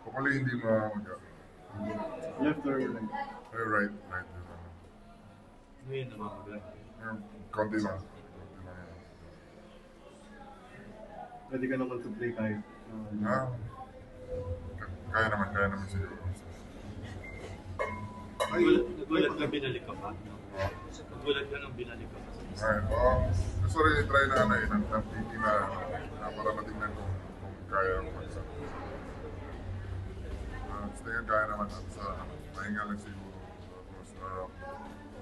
Hopefully hindi mag Left or right? right, right. Ngayon namamagal. Konti lang. Konti lang. Pwede ka naman to play kahit Ah, kaya naman siguro. Nagulat ka binalik ka pa. Nagulat ka nang binalik ka pa. Ayun, gusto rin i-try na ano eh, ng PT na para matingnan kung kaya ko magsa. Sa tingin kaya naman at sa pahinga lang siguro. Tapos,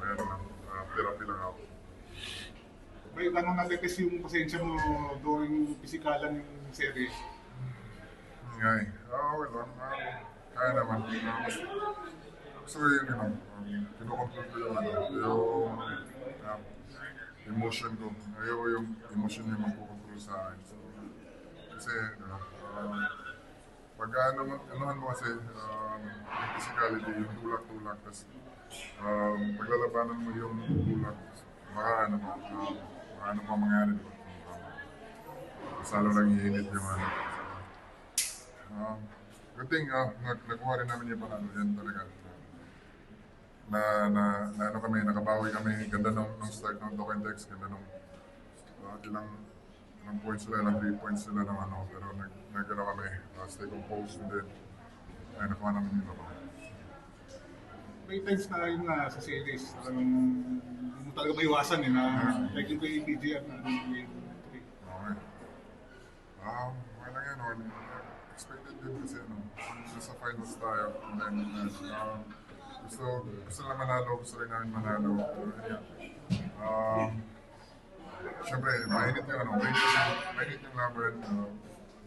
mayroon lang, therapy lang ako. May tanong natin yung pasensya mo doon pisikalan yung series. Ngay, okay lang. Kaya naman. Gusto ko yung, kinukontrol ko yung, emotion ko. Ayaw yung emotion niya magkukontrol sa akin. So, kasi, pag anuhan mo kasi, yung physicality, yung tulak-tulak, tapos paglalabanan mo yung tulak, baka ano pa mangyari, diba? Salo lang iinit yung ano. Good thing, nakuha rin namin yung panalo yan talaga. Na ano kami, nakabawi kami, ganda ng start ng Tokentex, ganda ng ilang points sila, ilang 3 points sila ng ano, pero nagano kami, stay composed and then, ay nakuha namin yung laro. May times na yun nga sa series, hindi mo talaga maiwasan eh, na like yung kay PG at yung Okay. Wala yan, expected din kasi ano, sa finals tayo, and then, gusto lang manalo, gusto rin namin manalo. Siyempre, mainit yung ano, mainit yung laban,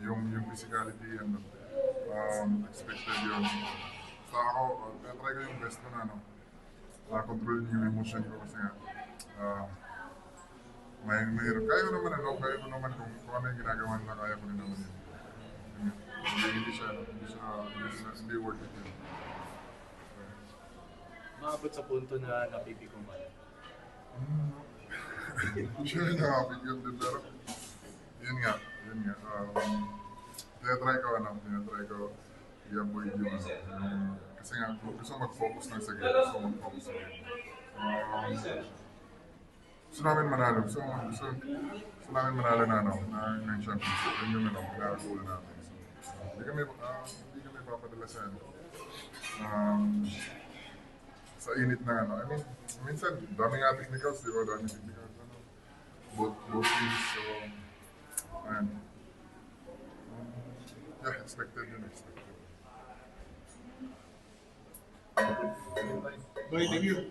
yung physicality, and expected yun. So ako, try ko yung best ko na ano, control yung emotion ko kasi nga, mahirap. Kaya ko naman ano, kaya ko naman kung ano yung ginagawa nila, kaya ko rin naman yun. Hindi worth it yun. Maabot sa punto na napipikong ka. Sure nakakapigil din, pero yun nga. Tinatry ko i-avoid yung kasi nga, gusto mag-focus lang sa game, gusto namin manalo, gusto namin manalo na ano, ng championship, yun yung ano, goal namin. So, hindi kami papadala sa ano. Sa init na ano. I mean, minsan, daming nga technicals, di ba? Daming technicals, ano. Both teams, so, ayan. Yeah, expected yun, expected. Bye, thank you.